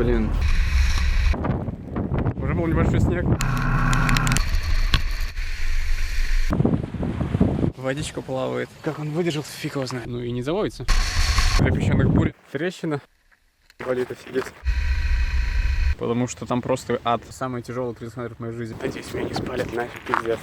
блин. Уже был небольшой снег. Водичка плавает. Как он выдержал, фиг его знает. Ну и не заводится. Для песчаных бурь трещина. Валит офигеть. Потому что там просто ад. Самый тяжелый 30 метров в моей жизни. Надеюсь, меня не спалят нафиг, пиздец.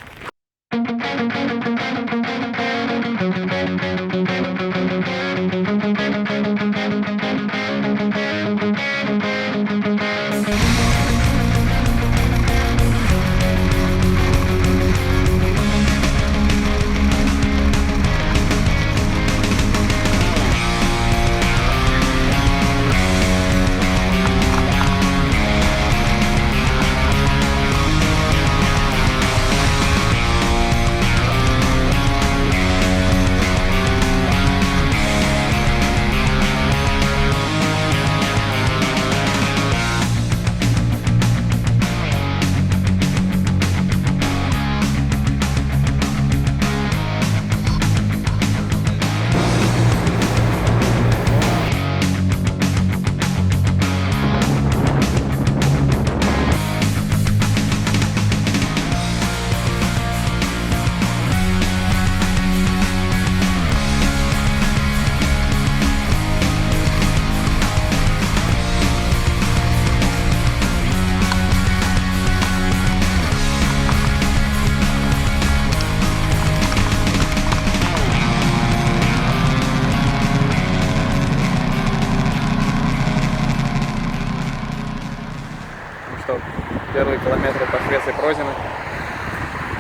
Первые километры по Швеции пройдены.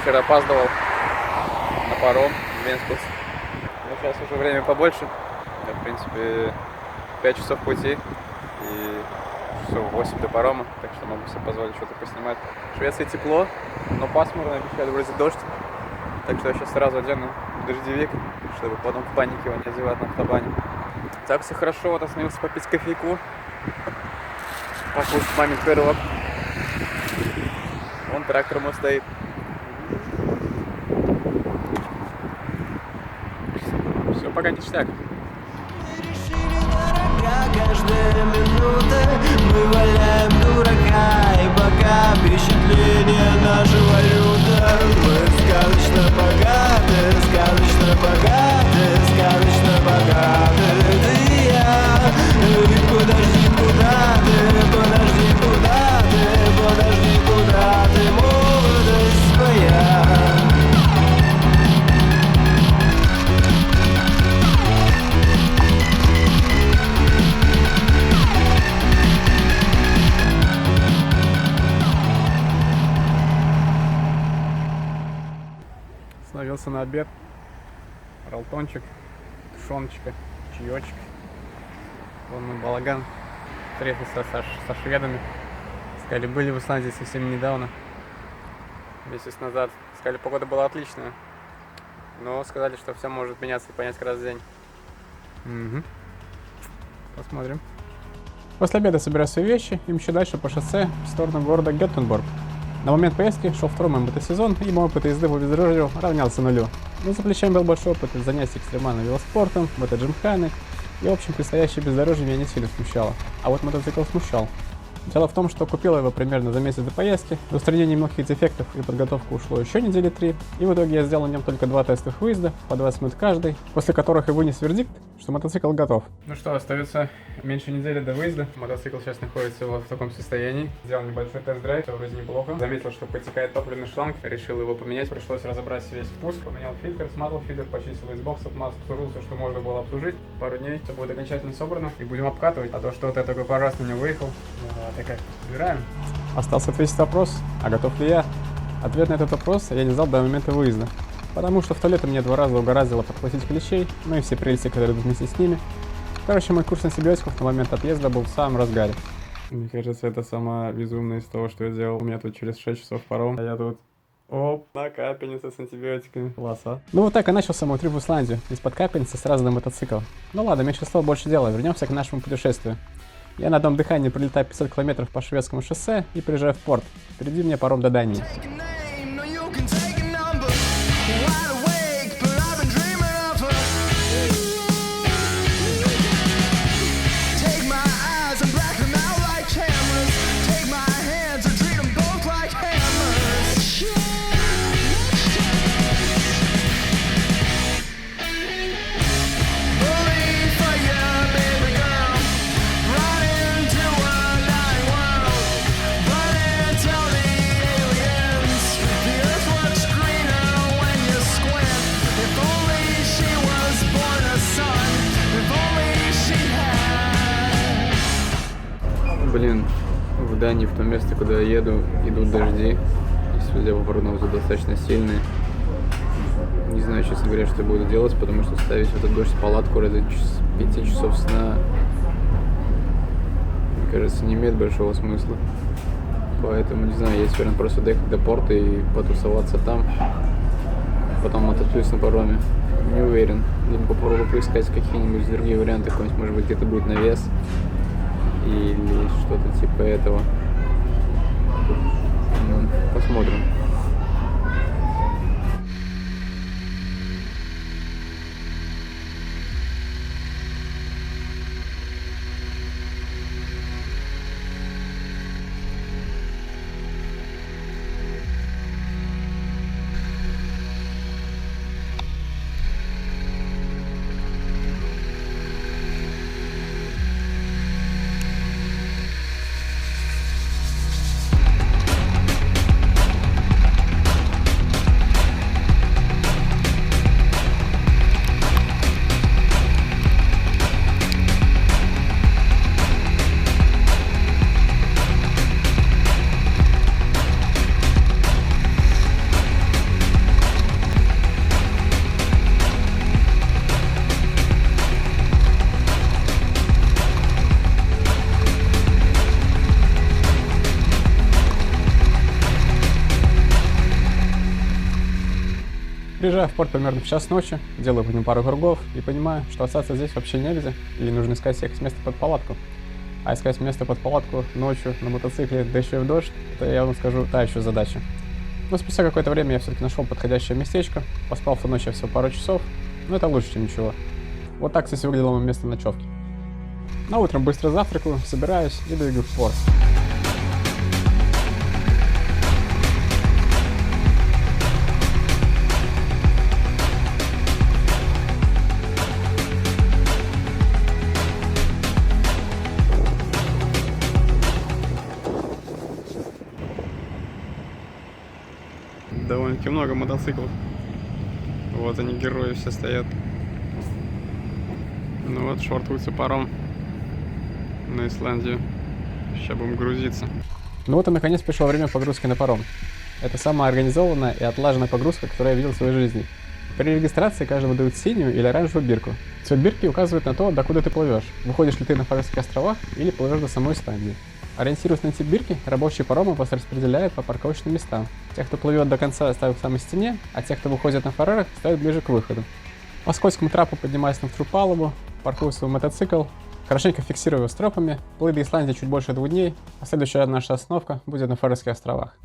Вчера опаздывал на паром в Венспилс. Но сейчас уже время побольше. Я, в принципе, 5 часов пути и часов 8 до парома. Так что могу себе позволить что-то поснимать. В Швеции тепло, но пасмурно, обещали вроде дождь. Так что я сейчас сразу одену дождевик, чтобы потом в панике его не одевать на автобане. Так, все хорошо, вот остановился попить кофейку. Покушать мамин пирог. Вон трактор мой стоит. Все, пока ништяк. Каждая минута мы валяем дурака, и пока впечатление наша валюта. Мы сказочно богаты, сказочно богаты, сказочно богаты. Ты и я. И подожди, куда ты, подожди, куда ты, подожди, куда ты, молодость своя. Остановился на обед. Ролтончик, тушеночка, чаечек. Вон мой балаган. Встретился со шведами. Сказали, были в Исландии совсем недавно. Месяц назад. Сказали, погода была отличная. Но сказали, что все может меняться по несколько раз в день. Угу. Посмотрим. После обеда собираю свои вещи и мчу дальше по шоссе в сторону города Гетенборг. На момент поездки шел второй мой мотосезон, и мой опыт езды по бездорожью равнялся нулю. Но за плечами был большой опыт занятий экстремальным велоспортом, мотоджимханы, и в общем предстоящее бездорожье меня не сильно смущало. А вот мотоцикл смущал. Дело в том, что купил его примерно за месяц до поездки, до устранения мелких дефектов и подготовку ушло еще недели 3, и в итоге я сделал на нем только 2 тестовых выезда, по 20 минут каждый, после которых и вынес вердикт, что мотоцикл готов. Ну что, остается меньше недели до выезда. Мотоцикл сейчас находится в таком состоянии. Сделал небольшой тест-драйв, все вроде неплохо. Заметил, что потекает топливный шланг, решил его поменять, пришлось разобрать весь впуск, поменял фильтр, смазал фильтр, почистил из боксов, обслужил все, что можно было обслужить. Пару дней все будет окончательно собрано и будем обкатывать, а то что-то такой пару раз на него выехал. Так, убираем. Остался ответить вопрос, а готов ли я? Ответ на этот вопрос я не знал до момента выезда. Потому что в туалете мне 2 раза угораздило подхватить клещей, ну и все прелести, которые идут вместе с ними. Короче, мой курс антибиотиков на момент отъезда был в самом разгаре. Мне кажется, это самое безумное из того, что я делал. У меня тут через 6 часов паром, а я тут... Оп, на капельнице с антибиотиками. Класс, а? Ну вот так и начался мой трip в Исландию. Из-под капельницы сразу на мотоцикл. Ну ладно, меньше слов, больше дела. Вернемся к нашему путешествию. Я на одном дыхании пролетаю 500 километров по шведскому шоссе и приезжаю в порт. Впереди мне паром до Дании. Блин, в Дании, в то место, куда я еду, идут дожди. И судя по прогнозу, достаточно сильные. Не знаю, честно говоря, что я буду делать, потому что ставить в этот дождь палатку ради 5 часов сна, мне кажется, не имеет большого смысла. Поэтому, не знаю, я теперь просто доехать до порта и потусоваться там. Потом отоплюсь на пароме. Не уверен. Либо попробую поискать какие-нибудь другие варианты, какой-нибудь, может быть, где-то будет навес. Или что-то типа этого. Посмотрим. Приезжаю в порт примерно в час ночи, делаю по нему пару кругов и понимаю, что остаться здесь вообще нельзя, и нужно искать себе место под палатку. А искать место под палатку ночью на мотоцикле, да еще и в дождь, это, я вам скажу, та еще задача. Но спустя какое-то время я все-таки нашел подходящее местечко, поспал в ту ночь всего пару часов, но это лучше, чем ничего. Вот так, кстати, выглядело мое место ночевки. На утром быстро завтракаю, собираюсь и двигаю в порт. Довольно-таки много мотоциклов. Вот они, герои, все стоят. Ну вот, швартуется паром на Исландию. Сейчас будем грузиться. Ну вот и наконец пришло время погрузки на паром. Это самая организованная и отлаженная погрузка, которую я видел в своей жизни. При регистрации каждому дают синюю или оранжевую бирку. Цвет бирки указывает на то, докуда ты плывешь. Выходишь ли ты на Фарерских островах или плывешь до самой Исландии. Ориентируясь на тип бирки, рабочие парома вас распределяют по парковочным местам. Тех, кто плывет до конца, ставят в самой стене, а тех, кто выходит на фарерах, ставят ближе к выходу. По скользкому трапу поднимаюсь на вторую палубу, паркую свой мотоцикл, хорошенько фиксирую его стропами, плыть до Исландии чуть больше 2 дней, а следующая наша остановка будет на Фарерских островах.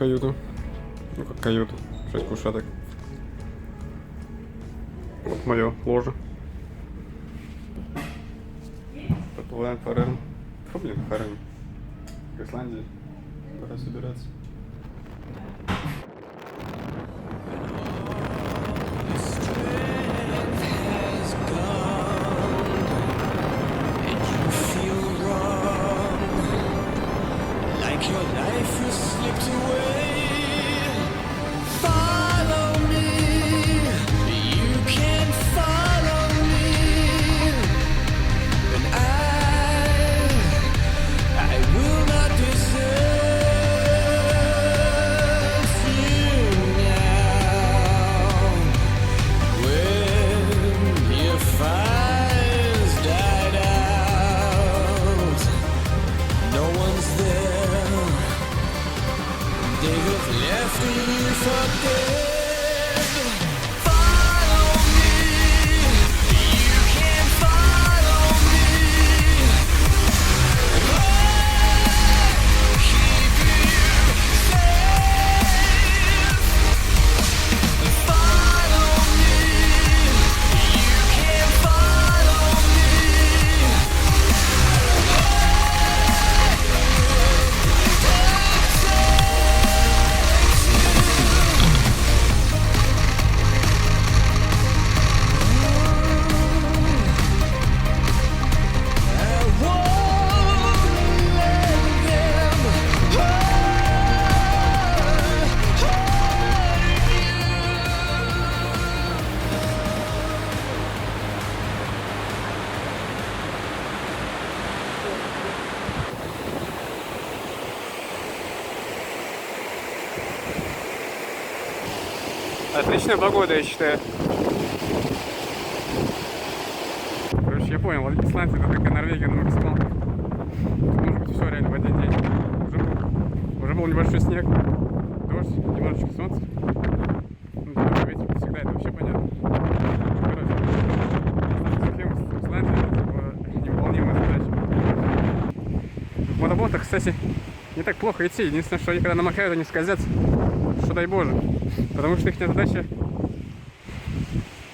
каюту. Ну как каюту, 6 кушеток. Вот мое ложе. Подплываем по Фарерам. Фу, блин, Фарерам. В Исландии. Пора собираться. Отличная погода, я считаю. Короче, я понял, Исландия это такая Норвегия на максималках. Может быть все реально в один день. Уже был небольшой снег, дождь, немножечко солнца. Ну, да, ветер всегда, это вообще понятно. Короче, в Исландии это невыполнимая задача. В мотоботах, кстати, не так плохо идти. Единственное, что они когда намокают, они скользят. Что дай боже. Потому что их задача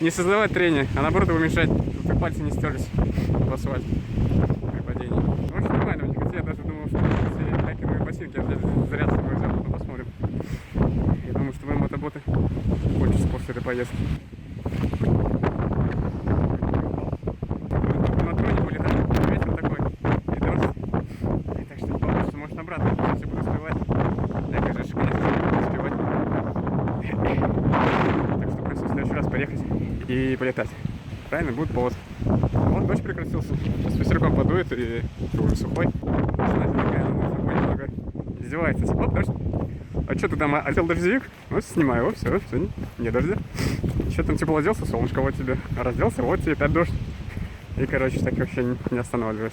не создавать трение, а наоборот его мешать, чтобы пальцы не стерлись в асфальт при падении. В общем, нормально, хотя я даже думал, что эти хайкерные ботинки я зря с собой взял, потом посмотрим. Я думаю, что мои мотоботы кончатся после этой поездки. На троне вылетает, ветер такой, и дождь. И так что получится, может обратно, если буду успевать. Я, конечно, не буду успевать. Так что придется в следующий раз поехать и полетать. Правильно, будет повод. Вот дождь прекратился. Сейчас ветерком подует и уже сухой. Знаете, такая немного издевается. Оп, дождь. А что ты там одел дождевик? Вот снимаю его, все, не дождя. Что там тепло оделся, солнышко вот тебе. Разделся, вот тебе опять дождь. И, короче, так вообще не останавливаюсь.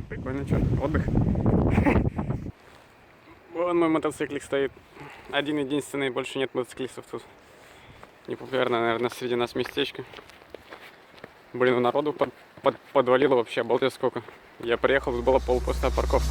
Прикольно, что, отдых. Вон мой мотоциклик стоит. Один-единственный, больше нет мотоциклистов тут. Непопулярное, наверное, среди нас местечко. Блин, у народу подвалило вообще, обалдеть сколько. Я приехал, тут была полупустая парковка.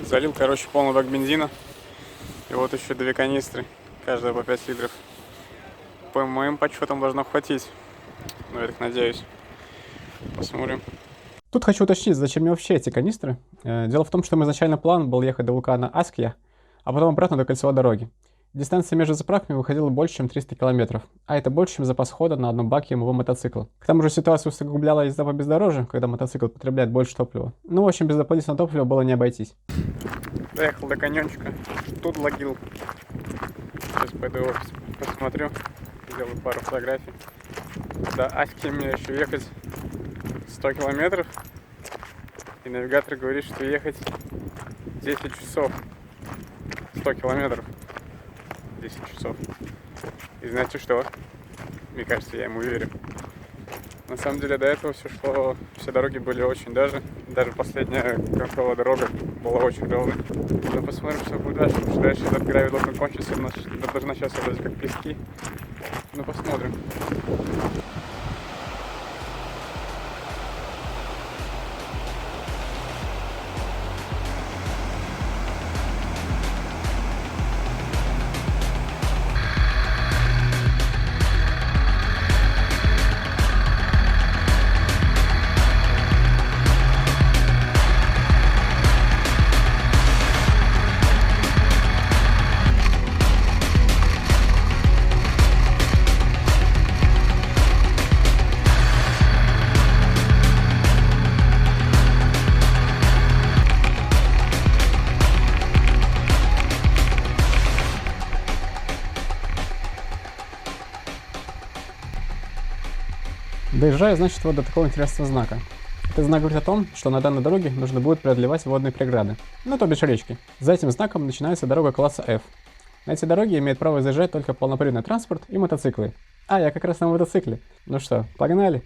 Залил, короче, полный бак бензина. И вот еще 2 канистры, каждая по 5 литров. По моим подсчетам должно хватить. Ну, я так надеюсь. Посмотрим. Тут хочу уточнить, зачем мне вообще эти канистры. Дело в том, что мой изначальный план был ехать до вулкана Аскья, а потом обратно до кольцевой дороги. Дистанция между заправками выходила больше, чем 300 километров, а это больше, чем запас хода на одном баке моего мотоцикла. К тому же ситуацию усугубляла езда по бездорожью, когда мотоцикл потребляет больше топлива. Ну, в общем, без дополнительного топлива было не обойтись. Доехал до каньончика, тут лагил. Сейчас пойду в офис, посмотрю, сделаю пару фотографий. До Аски мне еще ехать 100 километров. И навигатор говорит, что ехать 10 часов, 100 километров, 10 часов. И знаете что? Мне кажется, я ему верю. На самом деле до этого все шло, все дороги были очень даже последняя концовая дорога была очень ровной. Но посмотрим, что будет дальше, потому что дальше этот гравий должен кончиться, должны начаться вроде как пески. Ну посмотрим. Доезжаю, значит, вот до такого интересного знака. Этот знак говорит о том, что на данной дороге нужно будет преодолевать водные преграды, ну то бишь речки. За этим знаком начинается дорога класса F. На эти дороги имеет право заезжать только полноприводный транспорт и мотоциклы. А, я как раз на мотоцикле. Ну что, погнали!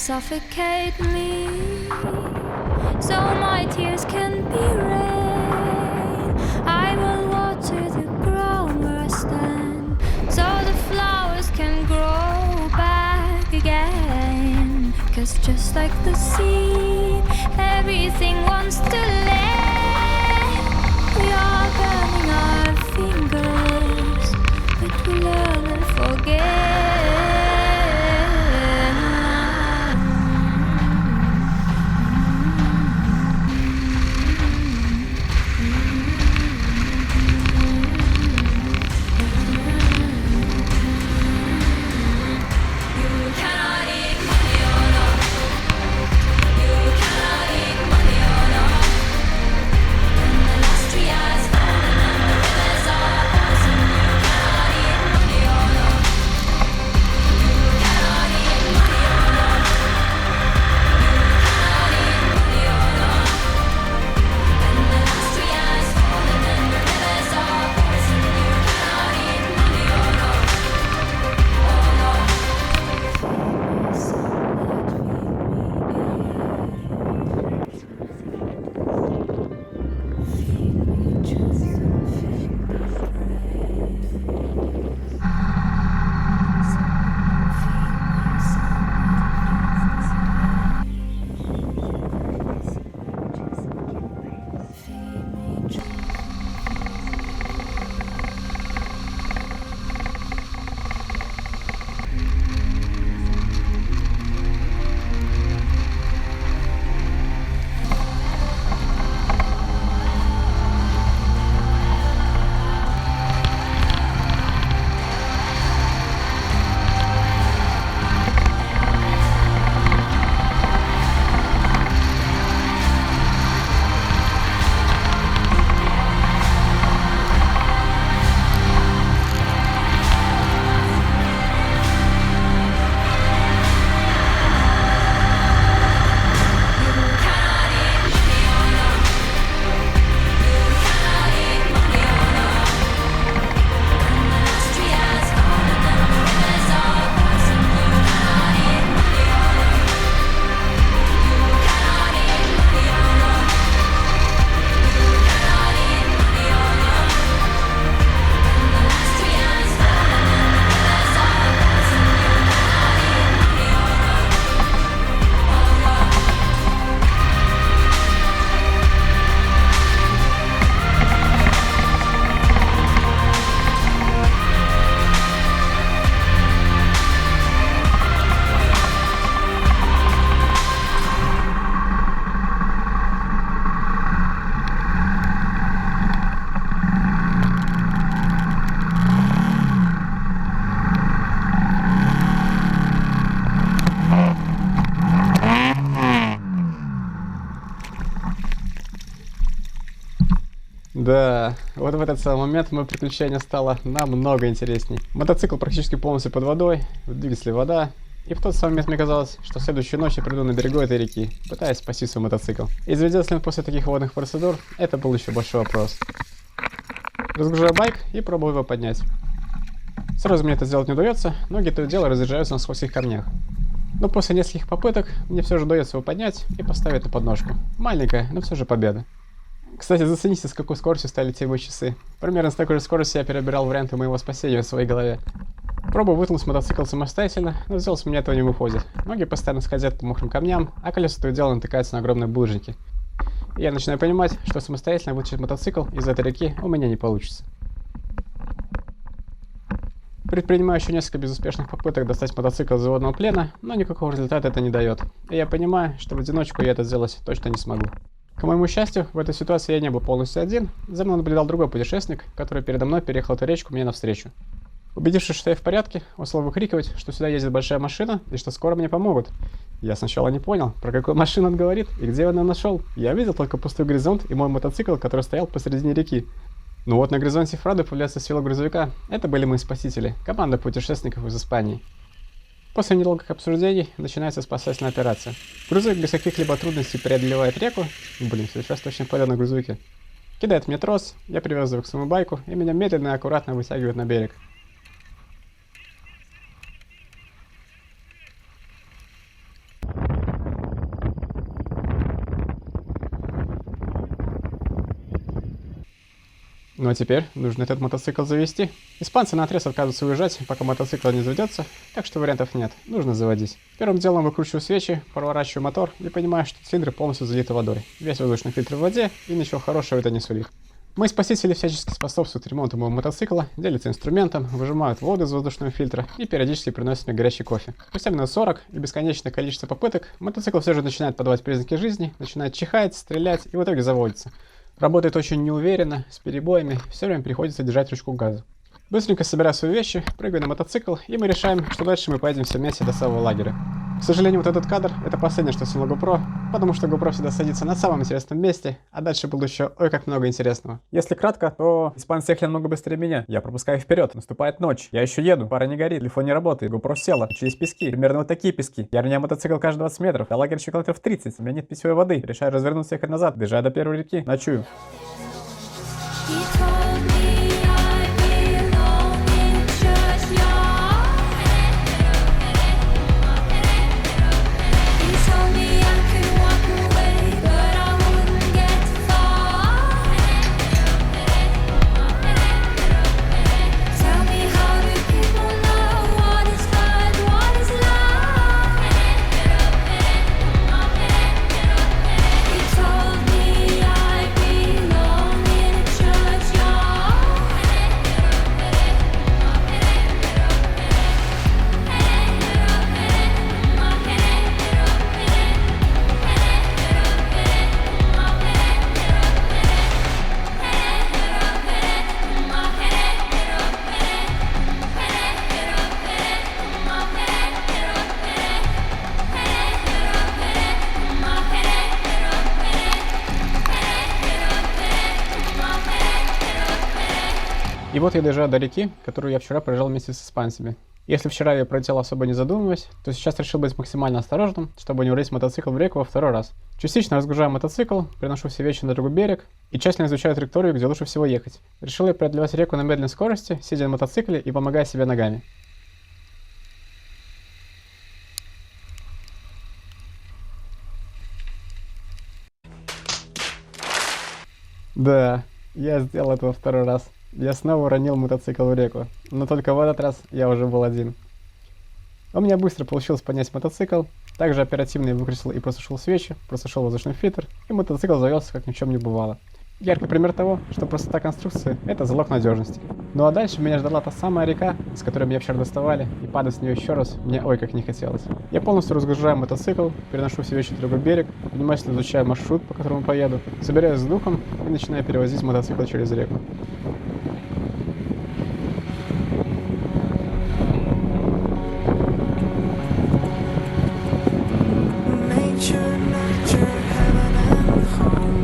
Suffocate me, so my tears can be rain. I will water the ground where I stand, so the flowers can grow back again. 'Cause just like the sea, everything wants to land. We are burning our fingers, but we learn and forget. Да, вот в этот самый момент мое приключение стало намного интересней. Мотоцикл практически полностью под водой, в двигателе вода. И в тот самый момент мне казалось, что следующую ночь я приду на берегу этой реки, пытаясь спасти свой мотоцикл. Изведется ли он после таких водных процедур, это был еще большой вопрос. Разгружаю байк и пробую его поднять. Сразу мне это сделать не удается, ноги то и дело разъезжаются на скользких камнях. Но после нескольких попыток мне все же удается его поднять и поставить на подножку. Маленькая, но все же победа. Кстати, зацените, с какой скоростью стали те мои часы. Примерно с такой же скоростью я перебирал варианты моего спасения в своей голове. Пробую вытянуть мотоцикл самостоятельно, но сделать у меня этого не выходит. Ноги постоянно скользят по мокрым камням, а колеса то и дело натыкаются на огромные булыжники. И я начинаю понимать, что самостоятельно вытащить мотоцикл из этой реки у меня не получится. Предпринимаю еще несколько безуспешных попыток достать мотоцикл из водного плена, но никакого результата это не дает. И я понимаю, что в одиночку я это сделать точно не смогу. К моему счастью, в этой ситуации я не был полностью один. За мной наблюдал другой путешественник, который передо мной переехал эту речку мне навстречу. Убедившись, что я в порядке, он стал выкрикивать, что сюда ездит большая машина и что скоро мне помогут. Я сначала не понял, про какую машину он говорит и где он ее нашел. Я видел только пустой горизонт и мой мотоцикл, который стоял посередине реки. Но вот на горизонте вправду появляется сила грузовика. Это были мои спасители, команда путешественников из Испании. После недолгих обсуждений начинается спасательная операция. Грузовик без каких-либо трудностей преодолевает реку. Блин, сейчас точно пойду на грузовике. Кидает мне трос, я привязываю к своему байку, и меня медленно и аккуратно вытягивают на берег. Ну а теперь нужно этот мотоцикл завести. Испанцы наотрез отказываются уезжать, пока мотоцикл не заведется, так что вариантов нет, нужно заводить. Первым делом выкручиваю свечи, проворачиваю мотор и понимаю, что цилиндры полностью залиты водой. Весь воздушный фильтр в воде, и ничего хорошего это не сулит. Мои спасители всячески способствуют ремонту моего мотоцикла, делятся инструментом, выжимают воду из воздушного фильтра и периодически приносят мне горячий кофе. Спустя минут 40 и бесконечное количество попыток, мотоцикл все же начинает подавать признаки жизни, начинает чихать, стрелять и в итоге заводится. Работает очень неуверенно, с перебоями, все время приходится держать ручку газа. Быстренько собираю свои вещи, прыгаю на мотоцикл, и мы решаем, что дальше мы поедем все вместе до самого лагеря. К сожалению, вот этот кадр — это последнее, что сняло GoPro, потому что GoPro всегда садится на самом интересном месте, а дальше было еще ой как много интересного. Если кратко, то испанцы ехали намного быстрее меня. Я пропускаю вперед, наступает ночь, я еще еду, пара не горит, телефон не работает, GoPro села, через пески, примерно вот такие пески. Я роняю мотоцикл каждые 20 метров, до лагеря еще километров 30, у меня нет питьевой воды, решаю развернуться и ехать назад, доезжаю до первой реки, ночую. He told me I belong in a churchyard. He told me I could walk away, but I wouldn't get far. Tell me, how do people know what is right, what is love? He told me I belong in a churchyard. И вот я доезжаю до реки, которую я вчера проезжал вместе с испанцами. Если вчера я пролетел особо не задумываясь, то сейчас решил быть максимально осторожным, чтобы не урезать мотоцикл в реку во второй раз. Частично разгружаю мотоцикл, приношу все вещи на другой берег и тщательно изучаю траекторию, где лучше всего ехать. Решил я преодолевать реку на медленной скорости, сидя на мотоцикле и помогая себе ногами. Да, я сделал это во второй раз. Я снова уронил мотоцикл в реку, но только в этот раз я уже был один. У меня быстро получилось поднять мотоцикл, также оперативно я выкрутил и просушил свечи, просушил воздушный фильтр, и мотоцикл завелся, как ни в чем не бывало. Яркий пример того, что простота конструкции — это залог надежности. Ну а дальше меня ждала та самая река, с которой меня вчера доставали, и падать с нее еще раз мне ой как не хотелось. Я полностью разгружаю мотоцикл, переношу все вещи на другой берег, внимательно изучаю маршрут, по которому поеду, собираюсь с духом и начинаю перевозить мотоцикл через реку. Nature, nature, heaven and home.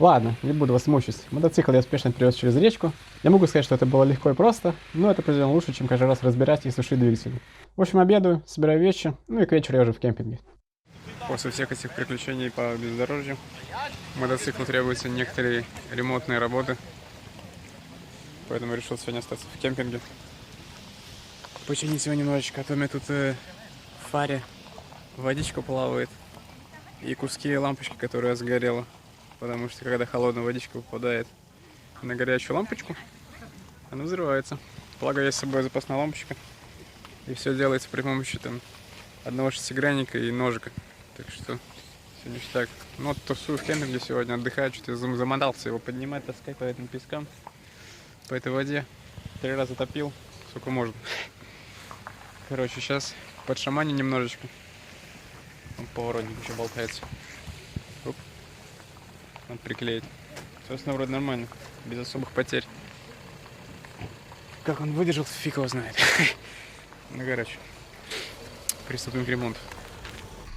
Ладно, не буду вас мучить. Мотоцикл я успешно перевез через речку. Я могу сказать, что это было легко и просто, но это определенно лучше, чем каждый раз разбирать и сушить двигатель. В общем, обедаю, собираю вещи, ну и к вечеру я уже в кемпинге. После всех этих приключений по бездорожью мотоциклу требуются некоторые ремонтные работы, поэтому решил сегодня остаться в кемпинге. Починить его немножечко, а то у меня тут в фаре водичка плавает и куски лампочки, которая сгорела, потому что когда холодная водичка попадает на горячую лампочку, она взрывается. Благо есть с собой запасная лампочка, и все делается при помощи там одного шестигранника и ножика. Так что все ништяк. Ну вот тусую в кемпинге сегодня, отдыхаю, что-то замотался его поднимать, таскать по этим пескам, по этой воде. 3 раза топил, сколько можно. Короче, сейчас подшаманю немножечко. Он поворотник еще болтается. Оп. Надо приклеить. Собственно, вроде нормально, без особых потерь. Как он выдержал, фиг его знает. Ну, короче, приступим к ремонту.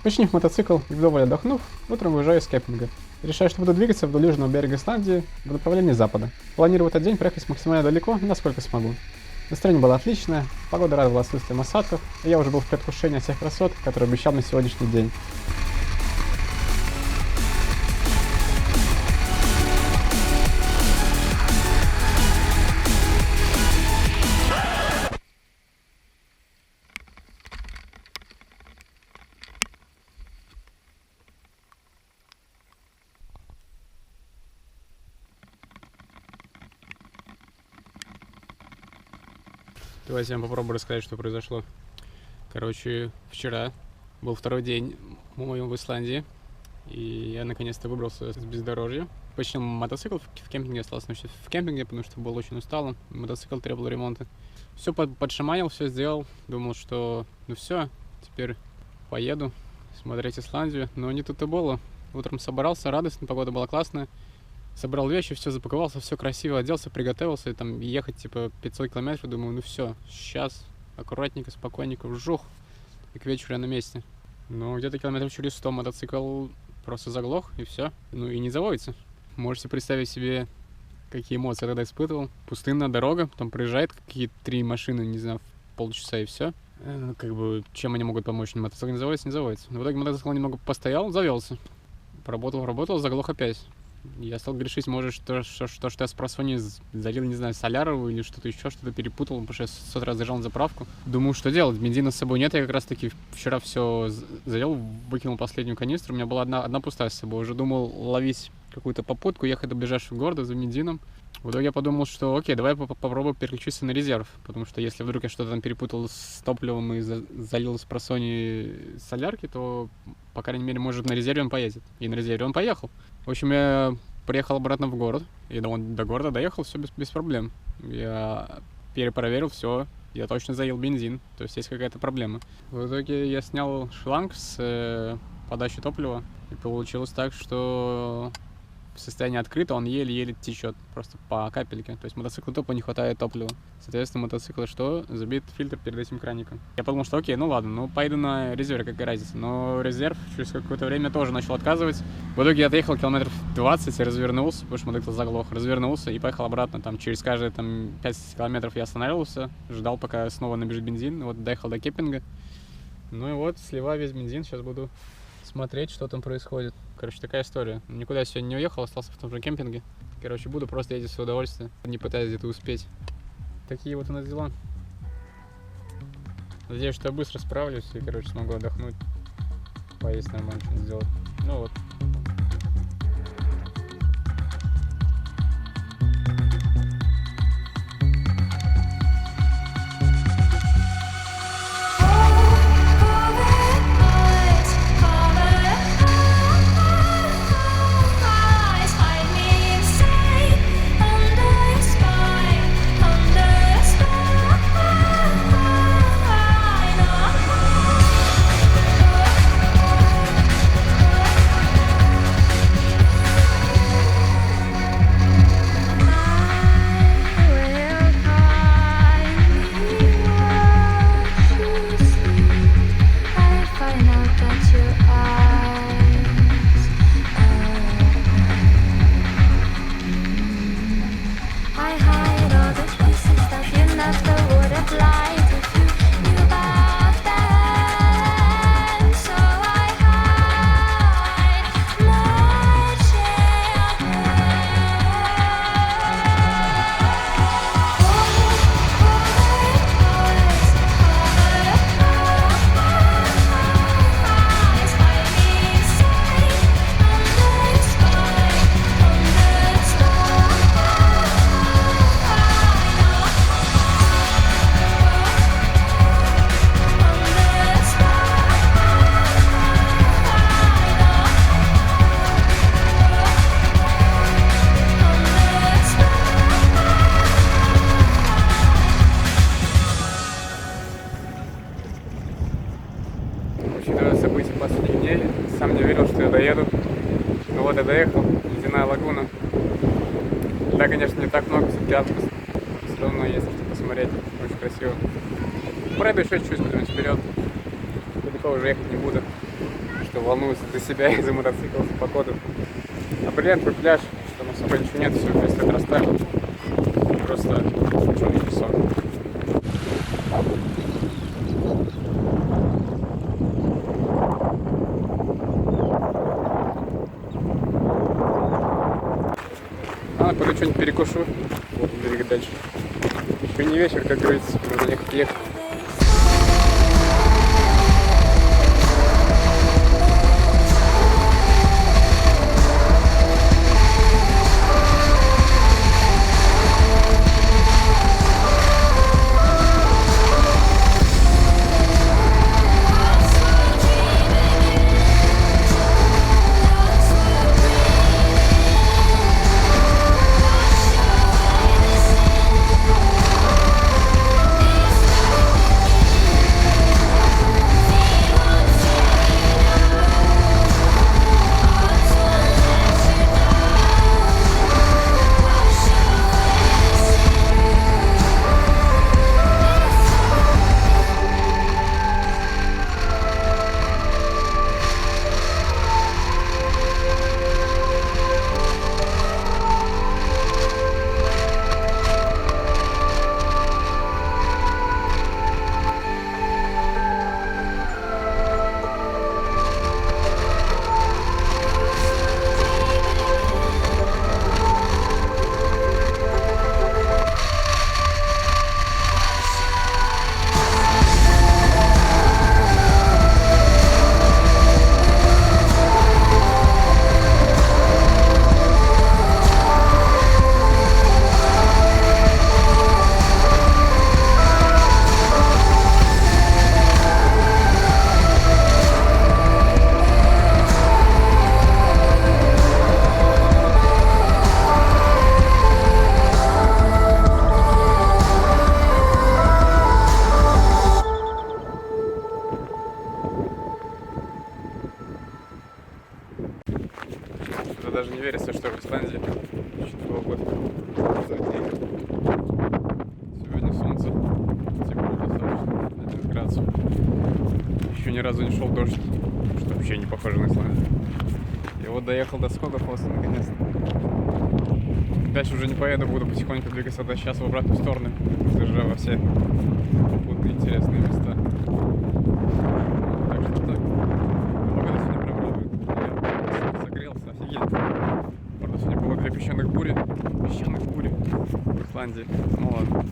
Починив мотоцикл и вдоволь отдохнув, утром выезжаю из кемпинга. Решаю, что буду двигаться вдоль южного берега Исландии в направлении запада. Планирую в этот день проехать максимально далеко, насколько смогу. Настроение было отличное, погода радовала отсутствием осадков, и я уже был в предвкушении всех красот, которые обещал мне сегодняшний день. Давайте я вам попробую рассказать, что произошло. Короче, вчера был второй день мой в Исландии, и я наконец-то выбрался с бездорожья. Починил мотоцикл в кемпинге, остался ночевать в кемпинге, потому что был очень усталым. Мотоцикл требовал ремонта. Все подшаманил, все сделал. Думал, что ну все, теперь поеду смотреть Исландию. Но не тут и было. Утром собрался, радостно, погода была классная. Собрал вещи, все запаковался, все красиво оделся, приготовился, и там ехать типа 500 километров, думаю, ну все, сейчас аккуратненько, спокойненько, вжух, и к вечеру я на месте. Но где-то километров через 100 мотоцикл просто заглох, и все, ну и не заводится. Можете представить себе, какие эмоции я тогда испытывал. Пустынная дорога, там проезжает какие-то 3 машины, не знаю, в полчаса и все. Как бы, чем они могут помочь? Мотоцикл не заводится, не заводится. Но в итоге мотоцикл немного постоял, завелся. Работал, заглох опять. Я стал грешить, может, что я с просони залил, не знаю, соляру или что-то еще, что-то перепутал, потому что я с утра заезжал на заправку. Думаю, что делать? Бензина с собой нет, я как раз-таки вчера все залил, выкинул последнюю канистру, у меня была одна пустая с собой. Уже думал ловить какую-то попутку, ехать до ближайшего города за бензином. В итоге я подумал, что окей, давай попробую переключиться на резерв, потому что если вдруг я что-то там перепутал с топливом и залил с просони солярки, то, по крайней мере, может, на резерве он поедет. И на резерве он поехал. В общем, я приехал обратно в город, и до города доехал, все без проблем. Я перепроверил все, я точно залил бензин, то есть есть какая-то проблема. В итоге я снял шланг с подачи топлива, и получилось так, что в состоянии открыто он еле-еле течет, просто по капельке. То есть мотоциклу тупо не хватает топлива. Соответственно, мотоцикл что? Забит фильтр перед этим краником. Я подумал, что окей, ну ладно, ну пойду на резерве, какая разница. Но резерв через какое-то время тоже начал отказывать. В итоге я отъехал километров 20 и развернулся, потому что мотоцикл заглох. Развернулся и поехал обратно. Там через каждые 5 километров я останавливался, ждал, пока снова набежит бензин. Вот доехал до кемпинга. Ну и вот, сливаю весь бензин, сейчас буду смотреть, что там происходит. Короче, такая история. Никуда я сегодня не уехал, остался в том же кемпинге. Короче, буду просто ездить в удовольствие, не пытаясь где-то успеть. Такие вот у нас дела. Надеюсь, что я быстро справлюсь и, короче, смогу отдохнуть, поесть нормально, что-нибудь сделать. Ну вот. доехал, ледяная лагуна. Да, конечно, не так много, все-таки август. Но все равно есть что посмотреть, очень красиво. Пройду еще чуть-чуть куда-нибудь вперед. Далеко уже ехать не буду, что волнуюсь за себя и за мотоцикл, за погоду. А бриллиантовый пляж, что там особо ничего нет, все 6 лет расставил. Просто черный песок. Ладно, пойду что-нибудь перекушу. Вот двигать дальше. Еще не вечер, как говорится, нужно ехать. Уже даже не верится, что в Исландии 2002 года. Сегодня солнце, тепло достаточно, 11 градусов. Еще ни разу не шел дождь, что вообще не похоже на Исландию. И вот доехал до Скогофосса наконец-то. Дальше уже не поеду, буду потихоньку двигаться до сейчас в обратную сторону, заезжая во все будут интересные места. Так что так. Погода сегодня прям радует. Я согрелся, офигеть. Правда, сегодня было 2 песчаных бури в Исландии. Ну ладно.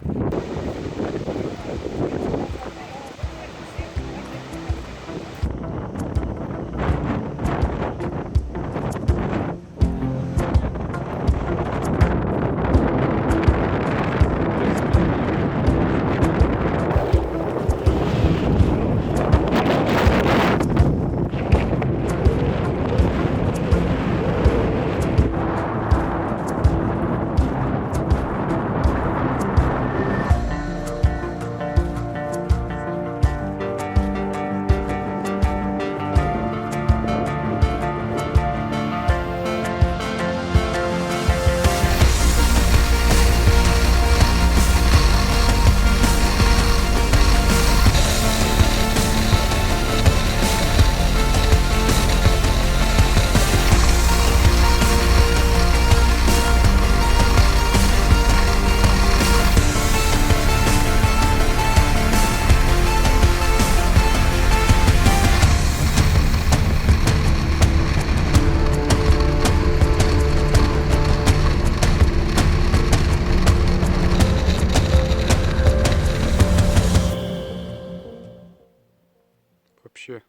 Вообще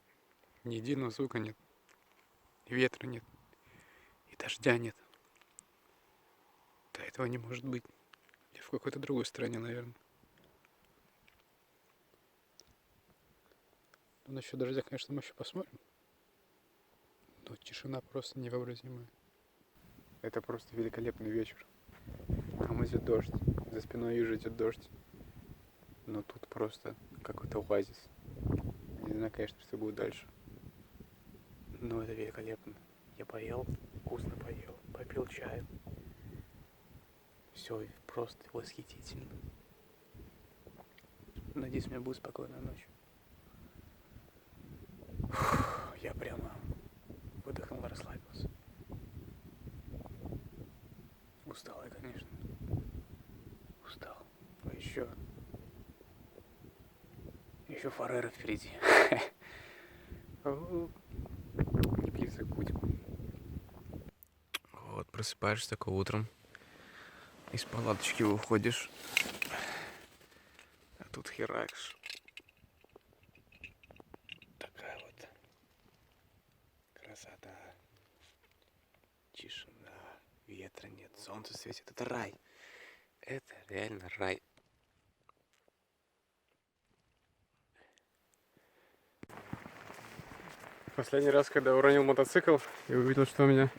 ни единого звука нет, и ветра нет, и дождя нет. Да этого не может быть. Я в какой-то другой стране, наверное. Ну, насчет дождя, конечно, мы еще посмотрим. Но тишина просто невообразимая. Это просто великолепный вечер. Там идет дождь, за спиной уже идет дождь. Но тут просто какой-то оазис. Не знаю, конечно, что будет дальше. Но это великолепно. Я поел, вкусно поел, попил чаю. Все просто восхитительно. Надеюсь, у меня будет спокойная ночь. Я прямо выдохнул, расслабился. Устал я, конечно. Устал. А еще Фарера впереди. Не пьется куть. Вот, просыпаешься такое утром. Из палаточки выходишь. А тут херакс. Такая вот красота. Тишина. Ветра нет. Солнце светит. Это рай. Это реально рай. Последний раз, когда уронил мотоцикл и увидел, что у меня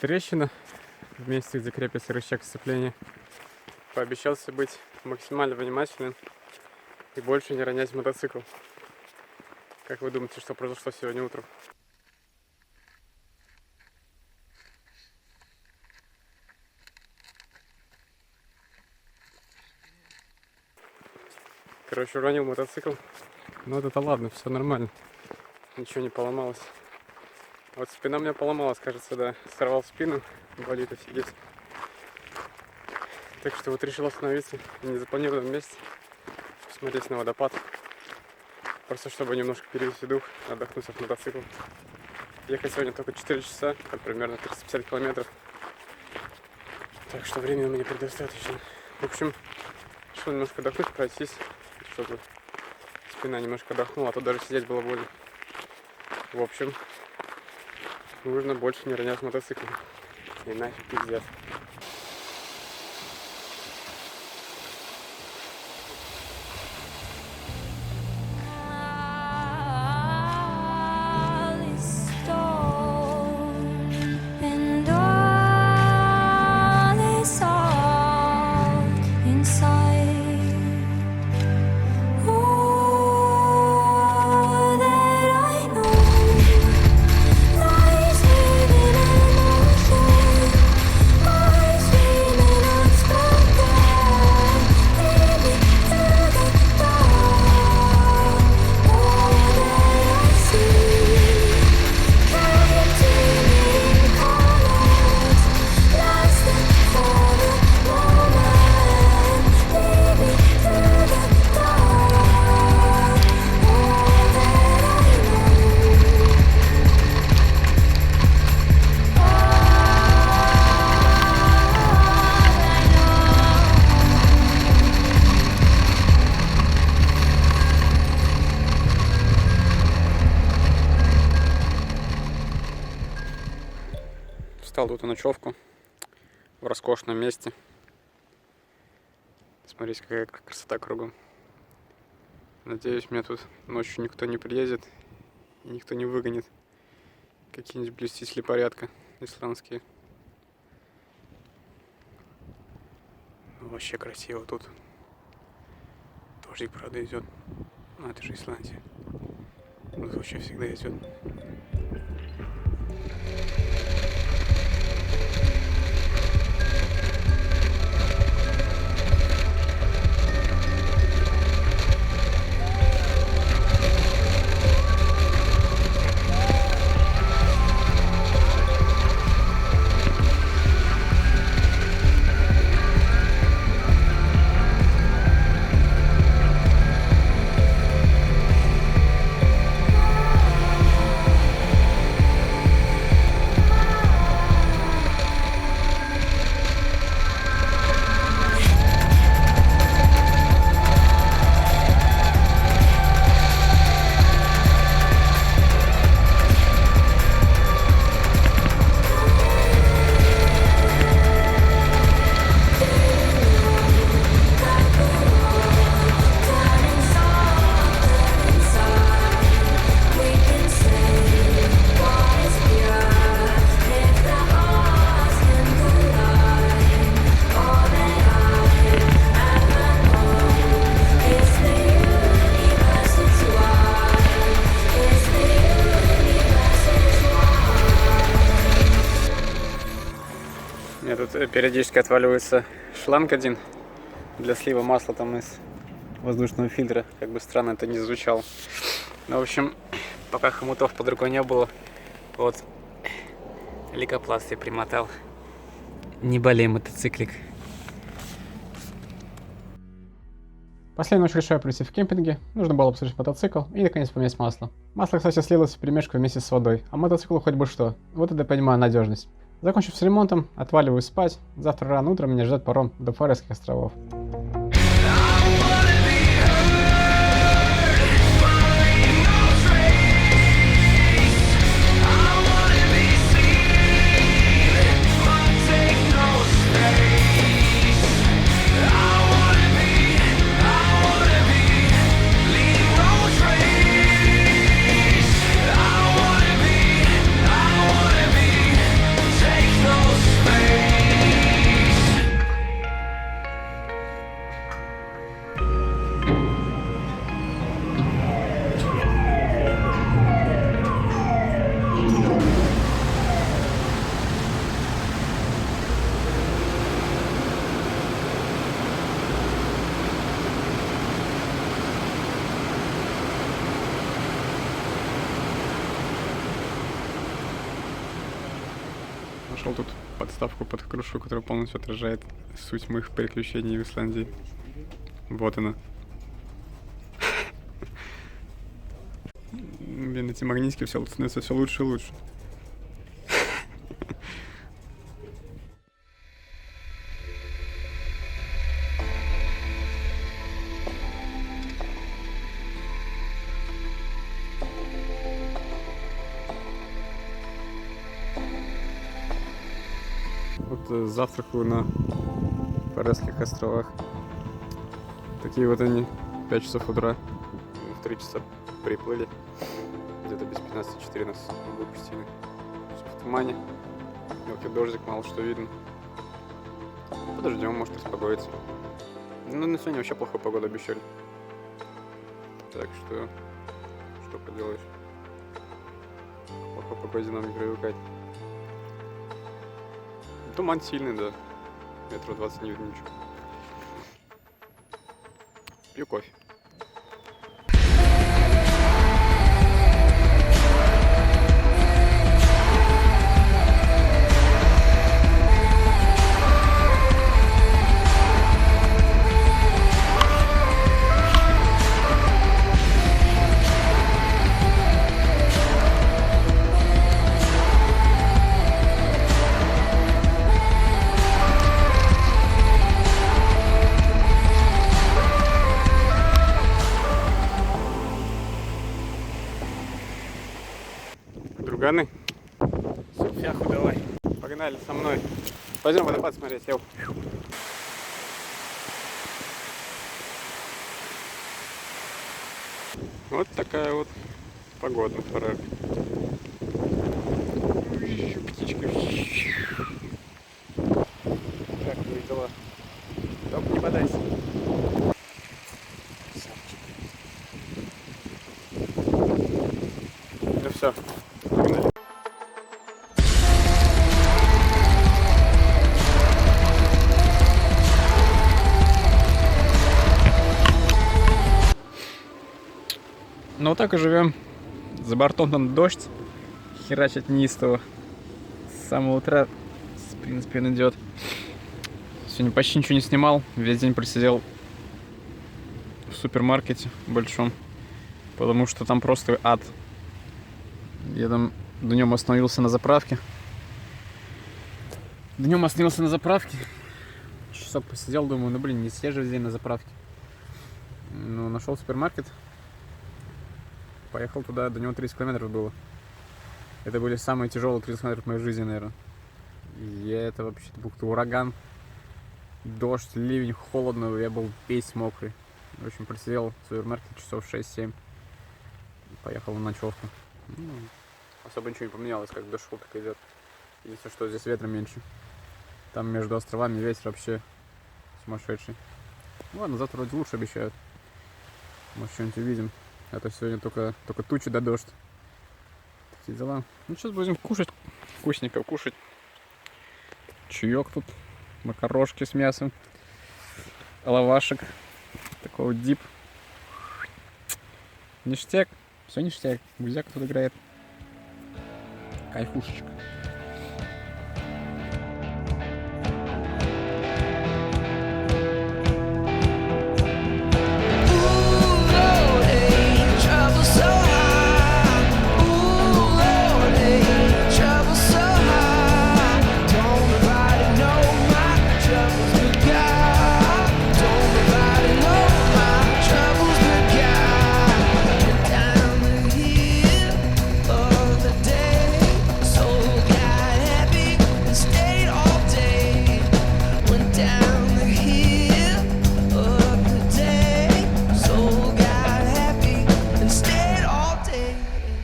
трещина в месте, где крепится рычаг сцепления, пообещался быть максимально внимательным и больше не ронять мотоцикл. Как вы думаете, что произошло сегодня утром? Короче, уронил мотоцикл. Но это ладно, все нормально. Ничего не поломалось. Вот спина у меня поломалась, кажется, да. Сорвал спину, болит офигеть. Так что вот решил остановиться в незапланированном месте, посмотреть на водопад. Просто чтобы немножко перевести дух, отдохнуть от мотоцикла. Ехать сегодня только 4 часа, там примерно 350 километров. Так что времени у меня предостаточно. В общем, решил немножко отдохнуть, пройтись, чтобы спина немножко отдохнула, а то даже сидеть было больно. В общем, нужно больше не ронять мотоцикл. Иначе пиздец. Встал тут на ночевку в роскошном месте. Смотрите, какая красота кругом. Надеюсь, меня тут ночью никто не приедет и никто не выгонит. Какие-нибудь блюстители порядка исландские. Ну, вообще красиво тут. Дождик, правда, идет. Ну, это же Исландия. Тут вообще всегда идет. Периодически отваливается шланг один для слива масла там из воздушного фильтра. Как бы странно это не звучало. Ну, в общем, пока хомутов под рукой не было, вот лейкопласт я примотал. Не болей, мотоциклик. Последнюю ночь решаю прийти в кемпинге, нужно было обслужить мотоцикл и наконец поменять масло. Масло, кстати, слилось в перемешку вместе с водой, а мотоциклу хоть бы что. Вот это понимаю надежность. Закончив с ремонтом, отваливаю спать. Завтра рано утром меня ждет паром до Фарерских островов. Нашел тут подставку под крышу, которая полностью отражает суть моих приключений в Исландии. Вот она. Блин, эти магнитики все становятся все лучше и лучше. Вот завтракаю на Фарерских островах. Такие вот они, 5 часов утра. В 3 часа приплыли. Где-то без 15-14 выпустили. Все в тумане. Мелкий дождик, мало что видно. Подождем, может распогодится. Ну, на сегодня вообще плохую погоду обещали. Так что поделаешь. Плохой погоде нам не привыкать. Туман сильный, да. Метров 20 не видно ничего. Пью кофе. Друганы, серфяху давай. Погнали со мной. Пойдем водопад смотреть, Лев. Вот такая вот погода на Фарерах. Птичка. Как твои дела? Только не подайся. Ну все. Погнали. Ну вот так и живем. За бортом там дождь. Херачит неистово. С самого утра, в принципе, он идет. Сегодня почти ничего не снимал. Весь день просидел в супермаркете большом. Потому что там просто ад. Я там днем остановился на заправке. Часок посидел, думаю, ну блин, не съезжу весь день на заправке. Ну, нашел супермаркет. Поехал туда, до него 30 километров было. Это были самые тяжелые 30 километров в моей жизни, наверное. И это вообще будто ураган. Дождь, ливень, холодно, я был весь мокрый. В общем, просидел в супермаркете часов 6-7. Поехал на ночевку. Ну, особо ничего не поменялось, как дошел, так идет. Единственное, что здесь ветра меньше. Там между островами ветер вообще сумасшедший. Ладно, завтра вроде лучше обещают. Может, что-нибудь увидим. А то сегодня только тучи да дождь. Такие дела. Ну, сейчас будем кушать. Вкусненько кушать. Чаек тут макарошки с мясом, лавашек, такой вот дип. Ништяк, все ништяк. Бузяк тут играет. Кайфушечка.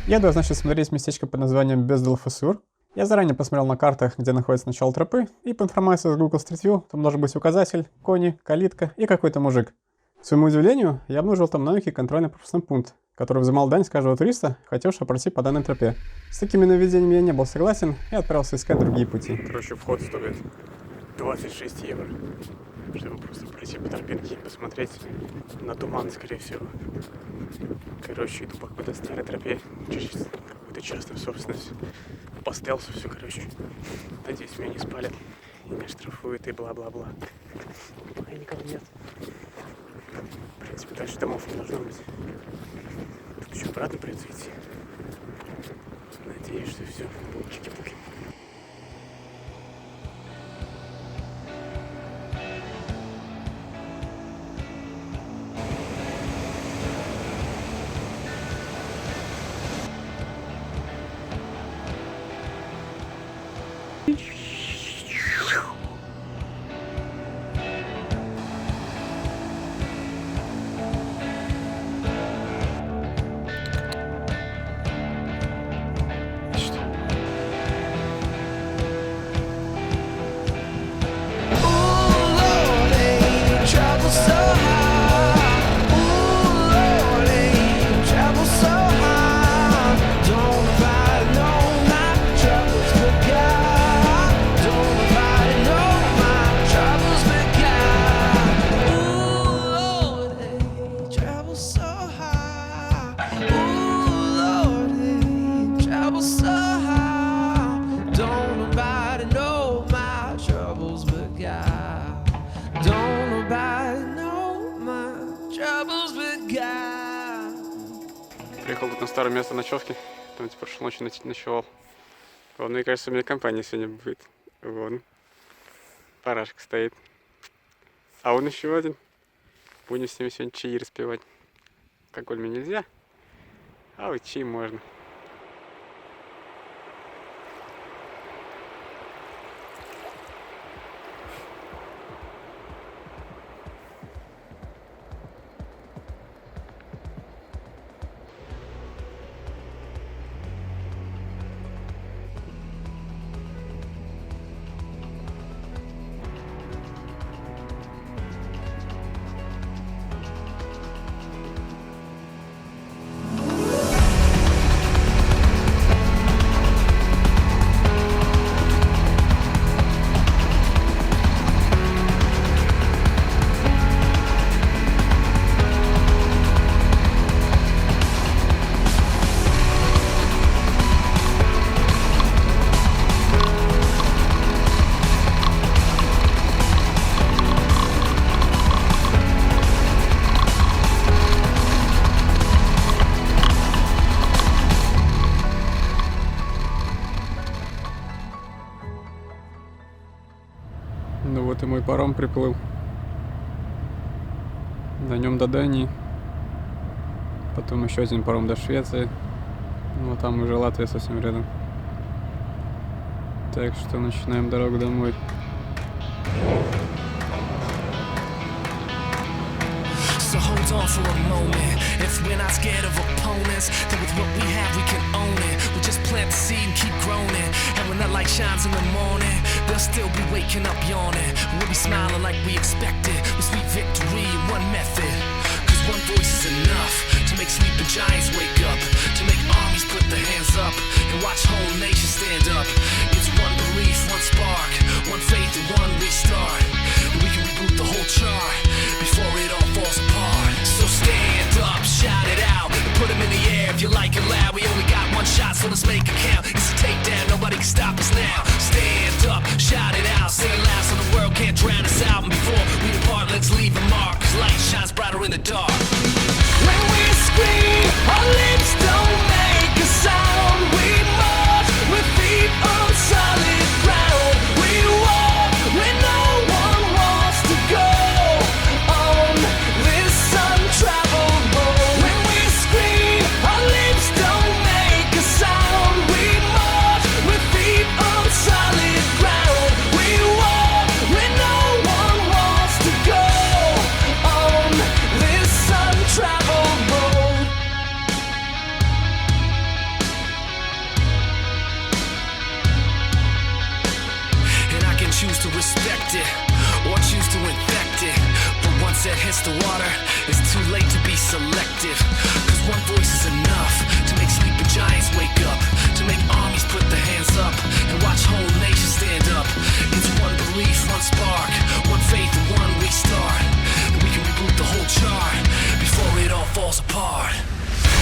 Еду, значит, смотреть местечко под названием Бездел-Фосур. Я заранее посмотрел на картах, где находится начало тропы, и по информации с Google Street View там должен быть указатель, кони, калитка и какой-то мужик. К своему удивлению, я обнаружил там новенький контрольно-пропускной пункт, который взимал дань с каждого туриста, хотевшего пройти по данной тропе. С такими нововведениями я не был согласен и отправился искать другие пути. Короче, вход стоит 26 евро, чтобы просто пройти по тропинке и посмотреть на туман, скорее всего. Короче, иду по какой-то старой тропе, через какую-то частную собственность. По стелсу все, короче. Надеюсь, меня не спалят и не штрафуют и бла-бла-бла. Пока никого нет. В принципе, дальше домов не должно быть. Тут еще обратно придется идти. Надеюсь, что все будет чики-пуки. Приехал тут на старое место ночевки, там типа прошлой ночью ночевал. Вот, мне кажется, у меня компания сегодня будет. Вон, парашка стоит. А он еще один. Будем с ними сегодня чаи распивать. Алкоголь мне нельзя, а вот чаи можно. Ну вот и мой паром приплыл. На нем до Дании. Потом еще один паром до Швеции. Ну а там уже Латвия совсем рядом. Так что начинаем дорогу домой. So hold on for a moment. If we're not scared of opponents, then with what we have we can own it. We just plant the seed and keep growing it. And when that light shines in the morning, they'll still be waking up yawning. We'll be smiling like we expected, with sweet victory in one method. Cause one voice is enough to make sleeping giants wake up, to make armies put their hands up and watch whole nations stand up. It's one belief, one spark, one faith and one restart. And we can reboot the whole chart before it all falls apart. So stand up, shout it out, and put them in the air if you like it loud. We only got one shot, so let's make it count. It's a takedown, nobody can stop us now. Stand up, shout it out, say it loud so the world can't drown us out. And before we depart, let's leave a mark, 'cause light shines brighter in the dark. When we scream, our lips don't make a sound. We march with feet on solid ground. We walk when no one wants to go on this untraveled road. When we scream, our lips don't make a sound. We march with feet on solid ground. We walk when no one wants to go on this untraveled road. And I can choose to respect it or choose to infect it. But once it hits the water, it's too late to be selective. 'Cause one voice is enough to make sleeping giants wake up, to make armies put their hands up and watch whole nations stand up. It's one belief, one spark, one faith, and one restart. And we can reboot the whole chart before it all falls apart.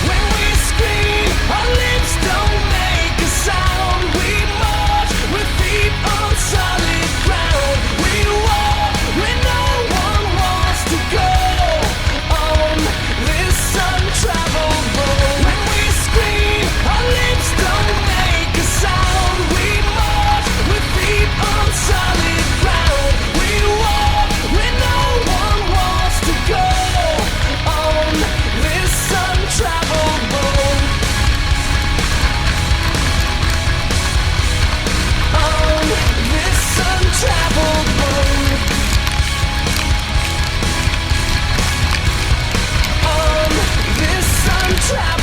When we scream, our lips don't make a sound. We march with feet on solid ground. We walk when no one wants to go on this untraveled road. When we scream, our lips don't make a sound. We march with feet on solid ground. We walk when no one wants to go on this untraveled road. On this untraveled road. On this untraveled